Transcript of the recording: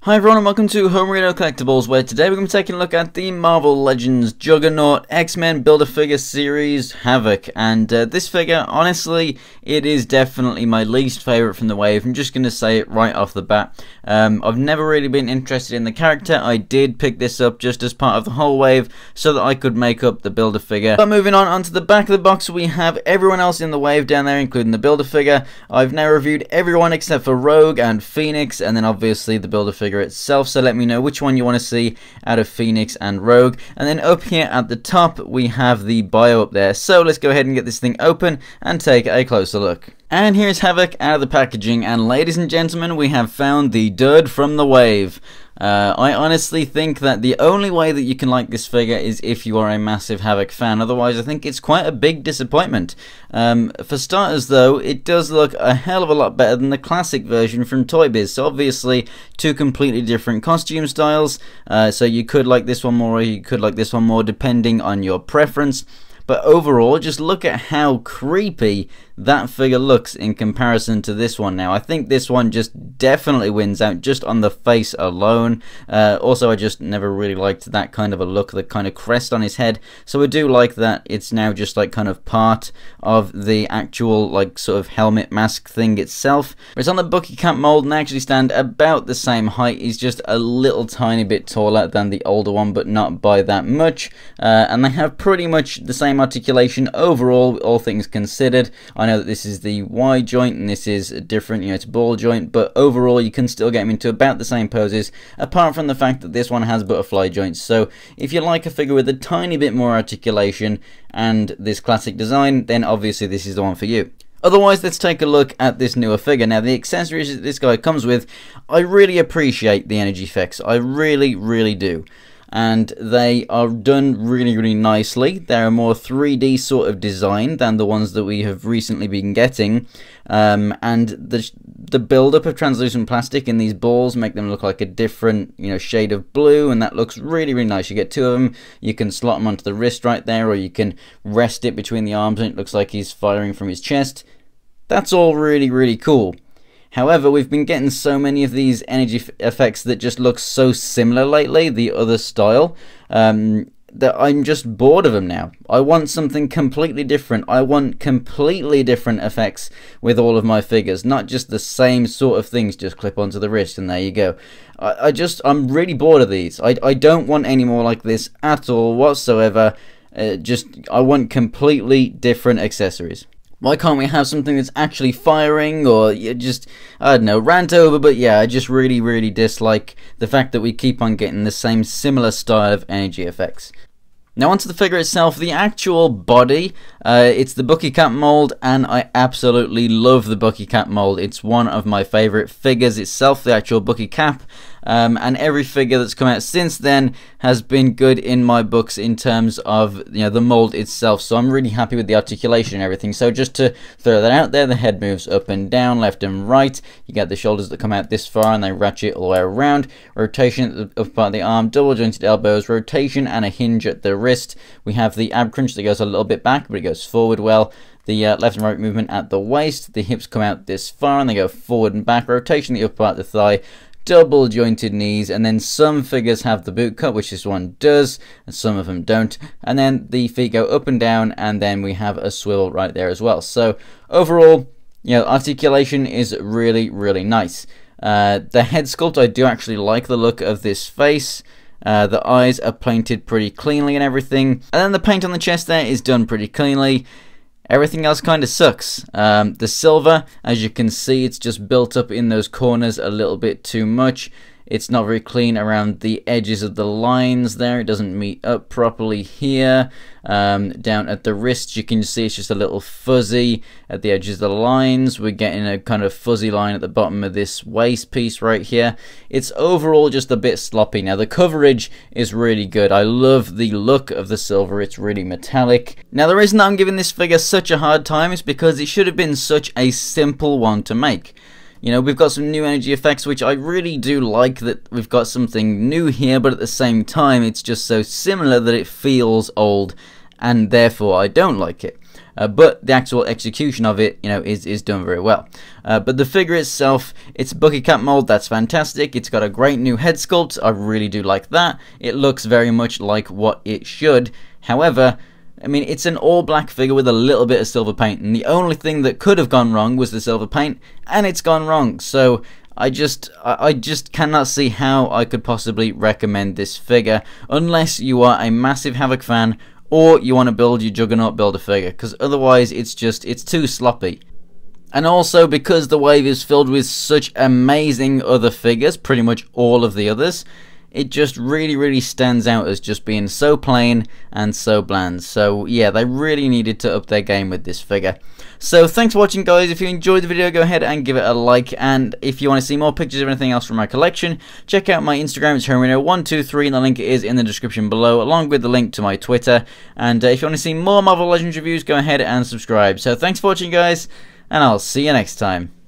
Hi everyone and welcome to Homerino Collectibles, where today we're going to be taking a look at the Marvel Legends Juggernaut X-Men Build-A-Figure series Havok. And this figure, honestly, it is definitely my least favourite from the wave. I'm just going to say it right off the bat. I've never really been interested in the character. I did pick this up just as part of the whole wave so that I could make up the Build-A-Figure. But moving on onto the back of the box, we have everyone else in the wave down there, including the Build-A-Figure. I've now reviewed everyone except for Rogue and Phoenix, and then obviously the Build-A-Figure itself, so let me know which one you want to see out of Phoenix and Rogue. And then up here at the top we have the bio up there, so let's go ahead and get this thing open and take a closer look. And here's Havok out of the packaging, and ladies and gentlemen, we have found the dud from the wave. I honestly think that the only way that you can like this figure is if you are a massive Havok fan. Otherwise, I think it's quite a big disappointment. For starters, though, it does look a hell of a lot better than the classic version from Toy Biz. So obviously, two completely different costume styles. So you could like this one more, or you could like this one more, depending on your preference. But overall, just look at how creepy that figure looks in comparison to this one now. I think this one just definitely wins out just on the face alone. Also, I just never really liked that kind of a look, the kind of crest on his head. So I do like that it's now just like kind of part of the actual like sort of helmet mask thing itself. But it's on the Bucky Cap mold and they actually stand about the same height. He's just a little tiny bit taller than the older one, but not by that much. And they have pretty much the same articulation overall, all things considered. I know that this is the Y joint and this is different, it's ball joint, but overall you can still get them into about the same poses, apart from the fact that this one has butterfly joints. So if you like a figure with a tiny bit more articulation and this classic design, then obviously this is the one for you. Otherwise, let's take a look at this newer figure. Now, the accessories that this guy comes with, I really appreciate the energy effects. I really do. And they are done really nicely. They're a more 3D sort of design than the ones that we have recently been getting. And the build-up of translucent plastic in these balls make them look like a different, shade of blue, and that looks really nice. You get two of them. You can slot them onto the wrist right there, or you can rest it between the arms, and it looks like he's firing from his chest. That's all really cool. However, we've been getting so many of these energy effects that just look so similar lately, the other style, that I'm just bored of them now. I want something completely different. I want completely different effects with all of my figures, not just the same sort of things just clip onto the wrist and there you go. I'm really bored of these. I don't want any more like this at all whatsoever. I want completely different accessories. Why can't we have something that's actually firing, or just, I don't know, rant over, but yeah, I just really dislike the fact that we keep on getting the same similar style of energy effects. Now onto the figure itself, the actual body, it's the Bucky Cap mold, and I absolutely love the Bucky Cap mold. It's one of my favourite figures itself, the actual Bucky Cap. And every figure that's come out since then has been good in my books in terms of the mold itself, so I'm really happy with the articulation and everything. So just to throw that out there, the head moves up and down, left and right. You get the shoulders that come out this far and they ratchet all the way around, rotation at the upper part of the arm, double jointed elbows, rotation and a hinge at the wrist. We have the ab crunch that goes a little bit back, but it goes forward well. The left and right movement at the waist, the hips come out this far and they go forward and back, rotation the upper part of the thigh, double jointed knees, and then some figures have the boot cut, which this one does, and some of them don't, and then the feet go up and down, and then we have a swivel right there as well. So overall, articulation is really nice. The head sculpt, I do actually like the look of this face. The eyes are painted pretty cleanly and everything, and then the paint on the chest there is done pretty cleanly. Everything else kind of sucks. The silver, as you can see, it's just built up in those corners a little bit too much. It's not very clean around the edges of the lines there. It doesn't meet up properly here. Down at the wrists, you can see it's just a little fuzzy at the edges of the lines. We're getting a kind of fuzzy line at the bottom of this waist piece right here. It's overall just a bit sloppy. Now, the coverage is really good. I love the look of the silver. It's really metallic. Now, the reason I'm giving this figure such a hard time is because it should have been such a simple one to make. We've got some new energy effects, which I really do like, that we've got something new here, but at the same time, it's just so similar that it feels old, and therefore I don't like it. but the actual execution of it, is done very well. But the figure itself, it's a bucket cap mold, that's fantastic. It's got a great new head sculpt, I really do like that. It looks very much like what it should. However, I mean, it's an all-black figure with a little bit of silver paint, and the only thing that could have gone wrong was the silver paint, and it's gone wrong. So I just cannot see how I could possibly recommend this figure unless you are a massive Havok fan or you want to build your Juggernaut Build-A-Figure, because otherwise it's too sloppy. And also because the wave is filled with such amazing other figures, pretty much all of the others, it just really stands out as just being so plain and so bland. So yeah, they really needed to up their game with this figure. So thanks for watching, guys. If you enjoyed the video, go ahead and give it a like, and if you want to see more pictures of anything else from my collection, check out my Instagram. It's Homerino123, and the link is in the description below, along with the link to my Twitter. And if you want to see more Marvel Legends reviews, go ahead and subscribe. So thanks for watching, guys, and I'll see you next time.